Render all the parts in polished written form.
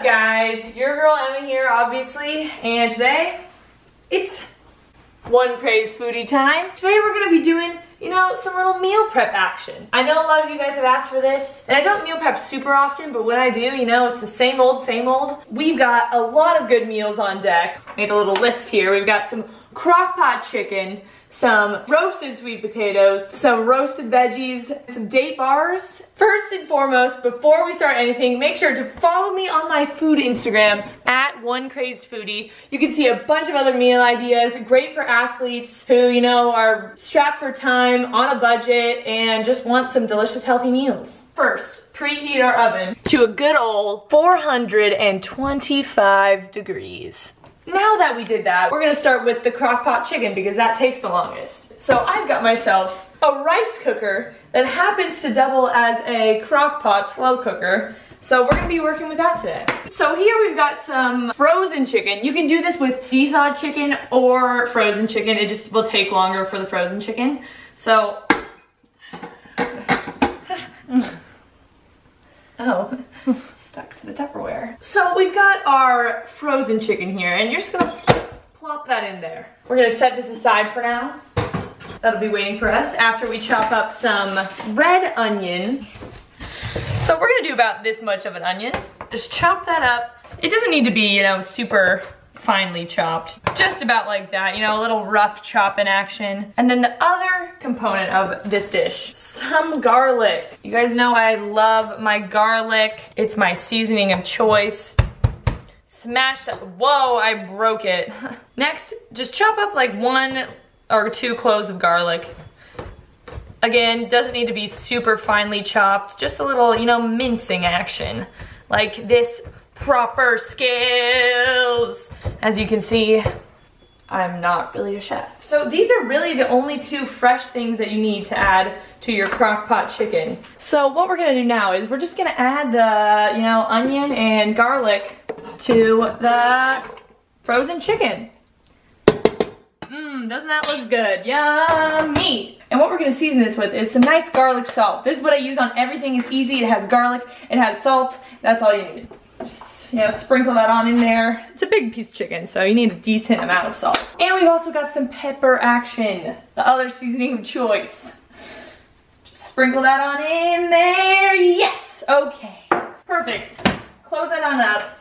up, guys? Your girl Emma here, obviously, and today it's one crazed foodie time. Today we're gonna be doing, you know, some little meal prep action. I know a lot of you guys have asked for this, and I don't meal prep super often, but when I do, you know, it's the same old, same old. We've got a lot of good meals on deck. Made a little list here. We've got some Crock-Pot Chicken, some roasted sweet potatoes, some roasted veggies, some date bars. First and foremost, before we start anything, make sure to follow me on my food Instagram at @OneCrazedFoodie. You can see a bunch of other meal ideas, great for athletes who, you know, are strapped for time, on a budget, and just want some delicious, healthy meals. First, preheat our oven to a good old 425 degrees. Now that we did that, we're gonna start with the Crock-Pot Chicken because that takes the longest. So I've got myself a rice cooker that happens to double as a Crock-Pot slow cooker. So we're gonna be working with that today. So here we've got some frozen chicken. You can do this with de-thawed chicken or frozen chicken. It just will take longer for the frozen chicken. So, oh. Stuck to the Tupperware. So we've got our frozen chicken here, and you're just gonna plop that in there. We're gonna set this aside for now. That'll be waiting for us after we chop up some red onion. So we're gonna do about this much of an onion. Just chop that up. It doesn't need to be, you know, super finely chopped. Just about like that, you know, a little rough chop in action. And then the other component of this dish, some garlic. You guys know I love my garlic. It's my seasoning of choice. Smash that, whoa, I broke it. Next, just chop up like 1 or 2 cloves of garlic. Again, doesn't need to be super finely chopped, just a little, you know, mincing action. Like this proper skills. As you can see, I'm not really a chef. So these are really the only 2 fresh things that you need to add to your Crock-Pot Chicken. So what we're gonna do now is we're just gonna add the, you know, onion and garlic to the frozen chicken. Doesn't that look good? Yummy! And what we're gonna season this with is some nice garlic salt. This is what I use on everything. It's easy, it has garlic, it has salt. That's all you need. Just, you know, sprinkle that on in there. It's a big piece of chicken, so you need a decent amount of salt. And we've also got some pepper action, the other seasoning of choice. Just sprinkle that on in there. Yes! Okay. Perfect. Close that on up.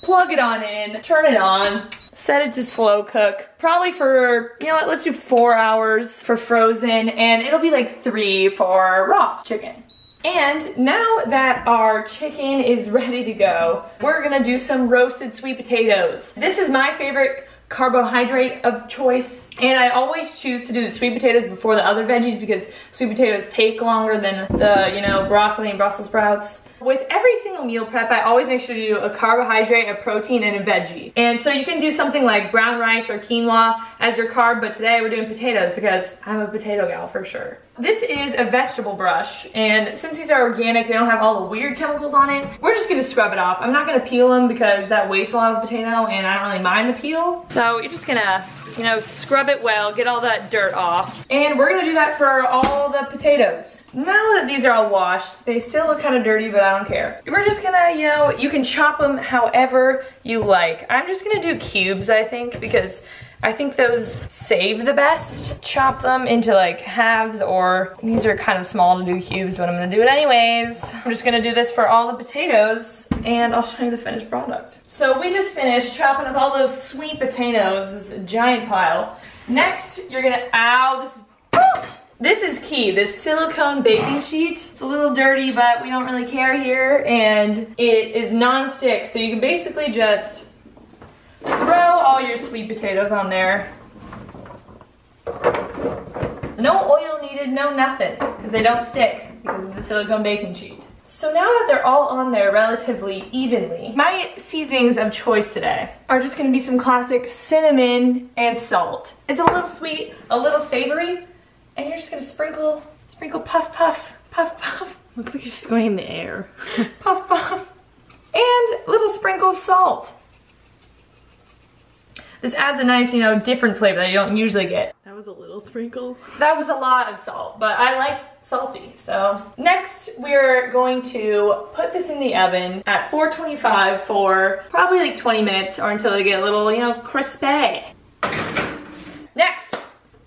Plug it on in. Turn it on. Set it to slow cook. Probably for, you know what, let's do 4 hours for frozen, and it'll be like 3 for raw chicken. And now that our chicken is ready to go, we're gonna do some roasted sweet potatoes. This is my favorite carbohydrate of choice, and I always choose to do the sweet potatoes before the other veggies because sweet potatoes take longer than the, you know, broccoli and Brussels sprouts. With every single meal prep, I always make sure to do a carbohydrate, a protein, and a veggie. And so you can do something like brown rice or quinoa as your carb, but today we're doing potatoes because I'm a potato gal for sure. This is a vegetable brush, and since these are organic, they don't have all the weird chemicals on it, we're just gonna scrub it off. I'm not gonna peel them because that wastes a lot of potato, and I don't really mind the peel. So you're just gonna, you know, scrub it well, get all that dirt off. And we're gonna do that for all the potatoes. Now that these are all washed, they still look kind of dirty, but I don't care. We're just gonna, you know, you can chop them however you like. I'm just gonna do cubes, I think, because I think those save the best. Chop them into like halves, or these are kind of small to do cubes, but I'm gonna do it anyways. I'm just gonna do this for all the potatoes, and I'll show you the finished product. So we just finished chopping up all those sweet potatoes, this giant pile. Next, you're gonna, this is key, this silicone baking sheet. It's a little dirty, but we don't really care here, and it is non-stick, so you can basically just throw all your sweet potatoes on there. No oil needed, no nothing, because they don't stick because of the silicone baking sheet. So now that they're all on there relatively evenly, my seasonings of choice today are just gonna be some classic cinnamon and salt. It's a little sweet, a little savory, and you're just gonna sprinkle, puff, puff, puff, puff. Looks like it's just going in the air. Puff, puff. And a little sprinkle of salt. This adds a nice, you know, different flavor that you don't usually get. That was a little sprinkle. That was a lot of salt, but I like salty, so. Next, we're going to put this in the oven at 425 for probably like 20 minutes or until they get a little, you know, crispy. Next,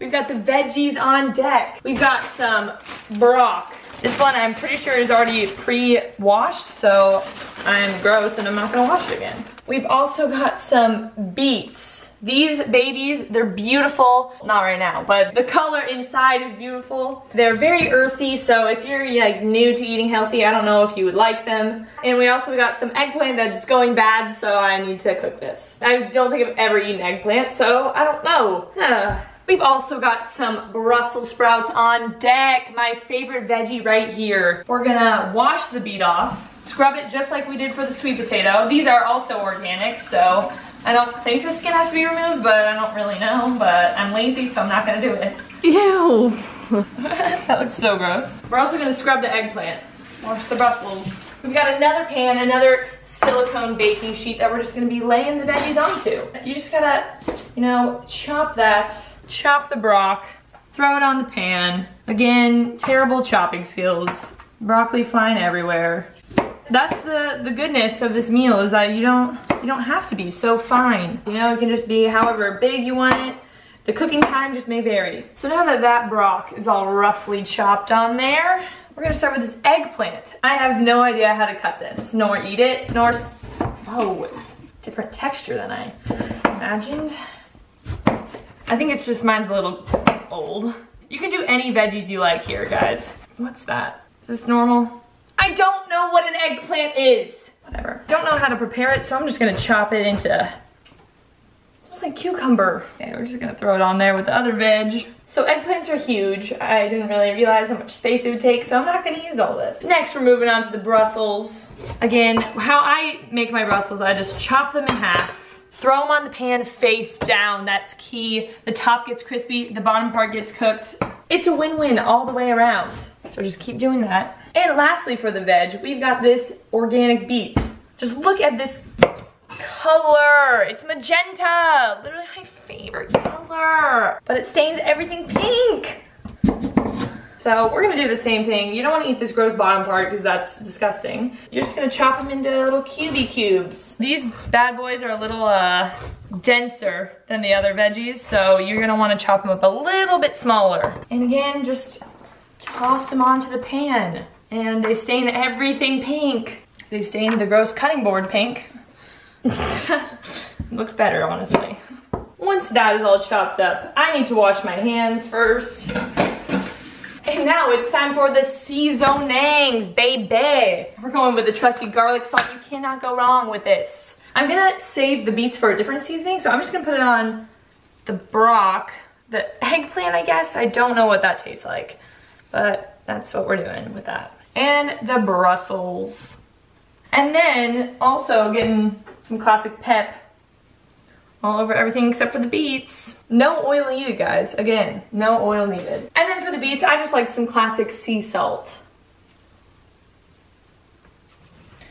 we've got the veggies on deck. We've got some brock. This one I'm pretty sure is already pre-washed, so I'm gross and I'm not gonna wash it again. We've also got some beets. These babies, they're beautiful. Not right now, but the color inside is beautiful. They're very earthy, so if you're like new to eating healthy, I don't know if you would like them. And we also got some eggplant that's going bad, so I need to cook this. I don't think I've ever eaten eggplant, so I don't know. We've also got some Brussels sprouts on deck, my favorite veggie right here. We're gonna wash the beet off, scrub it just like we did for the sweet potato. These are also organic, so I don't think the skin has to be removed, but I don't really know, but I'm lazy, so I'm not gonna do it. Ew. That looks so gross. We're also gonna scrub the eggplant, wash the Brussels. We've got another pan, another silicone baking sheet that we're just gonna be laying the veggies onto. You just gotta, you know, chop that. Chop the brock, throw it on the pan. Again, terrible chopping skills. Broccoli flying everywhere. That's the goodness of this meal, is that you don't have to be so fine. You know, it can just be however big you want it. The cooking time just may vary. So now that that brock is all roughly chopped on there, we're gonna start with this eggplant. I have no idea how to cut this, nor eat it, nor, oh, it's different texture than I imagined. I think it's just mine's a little old. You can do any veggies you like here, guys. What's that? Is this normal? I don't know what an eggplant is. Whatever. Don't know how to prepare it, so I'm just gonna chop it into, it's like cucumber. Okay, we're just gonna throw it on there with the other veg. So eggplants are huge. I didn't really realize how much space it would take, so I'm not gonna use all this. Next, we're moving on to the Brussels. Again, how I make my Brussels, I just chop them in half. Throw them on the pan face down, that's key. The top gets crispy, the bottom part gets cooked. It's a win-win all the way around. So just keep doing that. And lastly for the veg, we've got this organic beet. Just look at this color. It's magenta, literally my favorite color. But it stains everything pink. So we're gonna do the same thing. You don't wanna eat this gross bottom part because that's disgusting. You're just gonna chop them into little cubey cubes. These bad boys are a little denser than the other veggies, so you're gonna wanna chop them up a little bit smaller. And again, just toss them onto the pan. And they stain everything pink. They stain the gross cutting board pink. Looks better, honestly. Once that is all chopped up, I need to wash my hands first. And now it's time for the seasonings, baby. We're going with the trusty garlic salt. You cannot go wrong with this. I'm gonna save the beets for a different seasoning, so I'm just gonna put it on the brock. The eggplant, I guess. I don't know what that tastes like, but that's what we're doing with that. And the Brussels. And then also getting some classic pep all over everything except for the beets. No oil needed, guys. Again, no oil needed. And then for the beets, I just like some classic sea salt.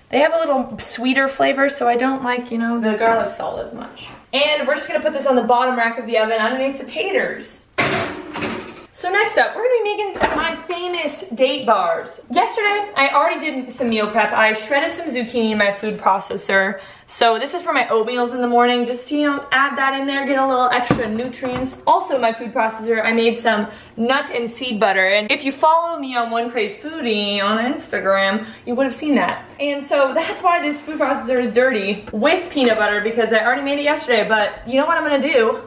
They have a little sweeter flavor, so I don't like, you know, the garlic salt as much. And we're just gonna put this on the bottom rack of the oven underneath the taters. So next up, we're gonna be making my famous date bars. Yesterday, I already did some meal prep. I shredded some zucchini in my food processor. So this is for my oatmeals in the morning, just to, you know, add that in there, get a little extra nutrients. Also in my food processor, I made some nut and seed butter. And if you follow me on One Crazy Foodie on Instagram, you would have seen that. And so that's why this food processor is dirty with peanut butter, because I already made it yesterday. But you know what I'm gonna do?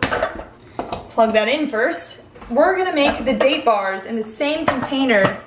Plug that in first. We're gonna make the date bars in the same container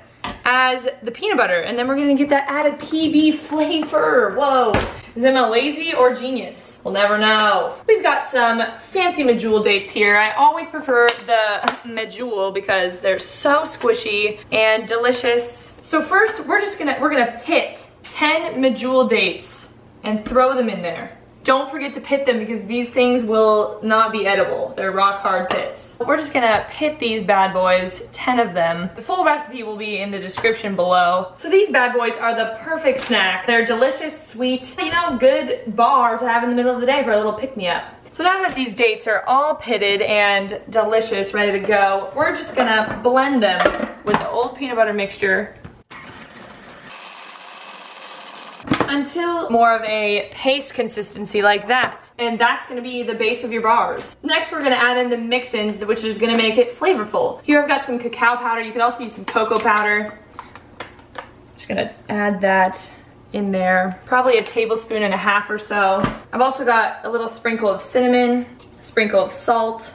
as the peanut butter, and then we're gonna get that added PB flavor. Whoa, is Emma lazy or genius? We'll never know. We've got some fancy medjool dates here. I always prefer the medjool because they're so squishy and delicious. So first, we're gonna pit 10 medjool dates and throw them in there. Don't forget to pit them because these things will not be edible. They're rock hard pits. We're just gonna pit these bad boys, 10 of them. The full recipe will be in the description below. So these bad boys are the perfect snack. They're delicious, sweet, you know, good bar to have in the middle of the day for a little pick-me-up. So now that these dates are all pitted and delicious, ready to go, we're just gonna blend them with the old peanut butter mixture until more of a paste consistency like that. And that's gonna be the base of your bars. Next, we're gonna add in the mix-ins, which is gonna make it flavorful. Here I've got some cacao powder. You can also use some cocoa powder. Just gonna add that in there. Probably 1.5 tablespoons or so. I've also got a little sprinkle of cinnamon, a sprinkle of salt.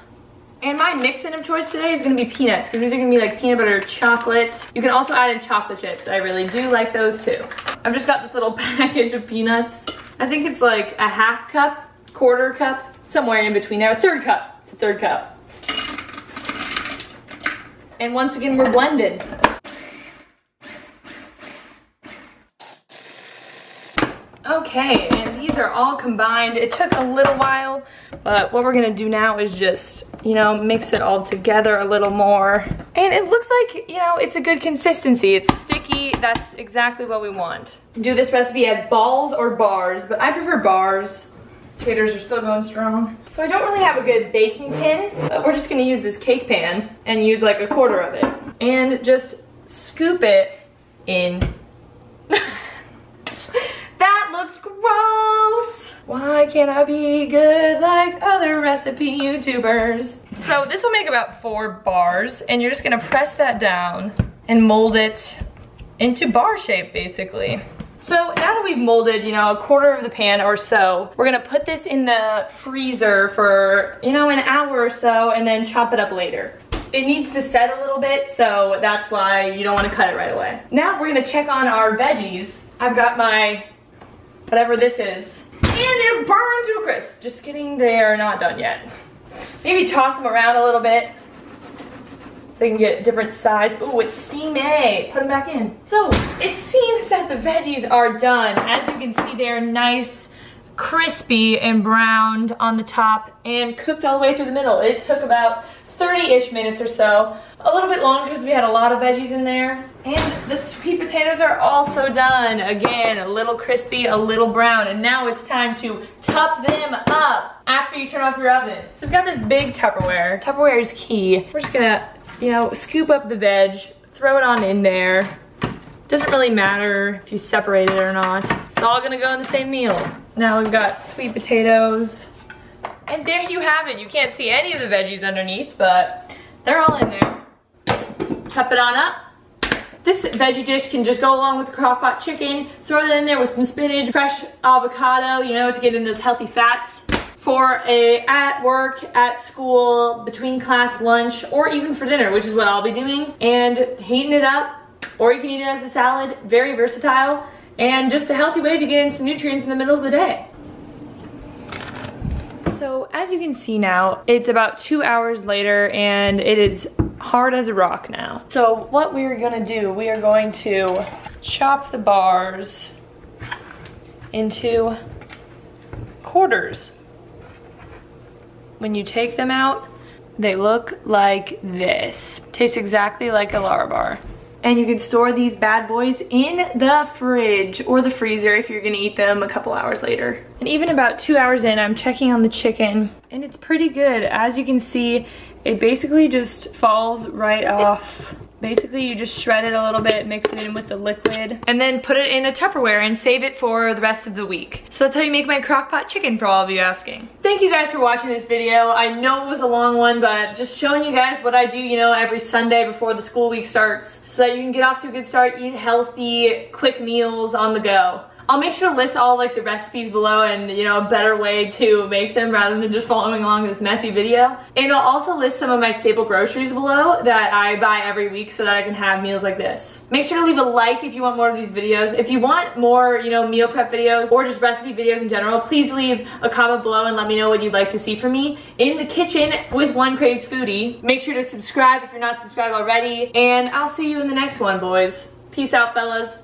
And my mix-in of choice today is gonna be peanuts, because these are gonna be like peanut butter chocolate. You can also add in chocolate chips. I really do like those too. I've just got this little package of peanuts. I think it's like a 1/2 cup, 1/4 cup, somewhere in between there. 1/3 cup, it's a 1/3 cup. And once again, we're blending. Okay, and these are all combined. It took a little while, but what we're gonna do now is just, you know, mix it all together a little more. And it looks like, you know, it's a good consistency. It's sticky, that's exactly what we want. Do this recipe as balls or bars, but I prefer bars. Taters are still going strong. So I don't really have a good baking tin, but we're just gonna use this cake pan and use like 1/4 of it. And just scoop it in. That looked gross. Why can't I be good like other recipe YouTubers? So this will make about 4 bars, and you're just gonna press that down and mold it into bar shape, basically. So now that we've molded, you know, 1/4 of the pan or so, we're gonna put this in the freezer for, you know, an hour or so, and then chop it up later. It needs to set a little bit, so that's why you don't wanna cut it right away. Now we're gonna check on our veggies. I've got my whatever this is, and it burned to a crisp. Just kidding, they are not done yet. Maybe toss them around a little bit so you can get different sides. Ooh, it's steamy. Put them back in. So it seems that the veggies are done. As you can see, they're nice, crispy and browned on the top and cooked all the way through the middle. It took about 30-ish minutes or so. A little bit longer because we had a lot of veggies in there. And the sweet potatoes are also done. Again, a little crispy, a little brown. And now it's time to top them up after you turn off your oven. We've got this big Tupperware. Tupperware is key. We're just gonna, you know, scoop up the veg, throw it on in there. Doesn't really matter if you separate it or not. It's all gonna go in the same meal. Now we've got sweet potatoes. And there you have it. You can't see any of the veggies underneath, but they're all in there. Chop it on up. This veggie dish can just go along with the Crock-Pot Chicken. Throw it in there with some spinach, fresh avocado, you know, to get in those healthy fats. For at work, at school, between class lunch, or even for dinner, which is what I'll be doing. And heating it up, or you can eat it as a salad. Very versatile, and just a healthy way to get in some nutrients in the middle of the day. So as you can see now, it's about 2 hours later and it is hard as a rock now. So what we're gonna do, we are going to chop the bars into quarters. When you take them out, they look like this. Tastes exactly like a Larabar. And you can store these bad boys in the fridge or the freezer if you're gonna eat them a couple hours later. And even about 2 hours in, I'm checking on the chicken and it's pretty good. As you can see, it basically just falls right off. Basically, you just shred it a little bit, mix it in with the liquid, and then put it in a Tupperware and save it for the rest of the week. So that's how you make my Crock-Pot Chicken, for all of you asking. Thank you guys for watching this video. I know it was a long one, but just showing you guys what I do, you know, every Sunday before the school week starts, so that you can get off to a good start, eat healthy, quick meals on the go. I'll make sure to list all like the recipes below and, you know, a better way to make them rather than just following along this messy video. And I'll also list some of my staple groceries below that I buy every week so that I can have meals like this. Make sure to leave a like if you want more of these videos. If you want more, you know, meal prep videos or just recipe videos in general, please leave a comment below and let me know what you'd like to see from me in the kitchen with One Crazed Foodie. Make sure to subscribe if you're not subscribed already, and I'll see you in the next one, boys. Peace out, fellas.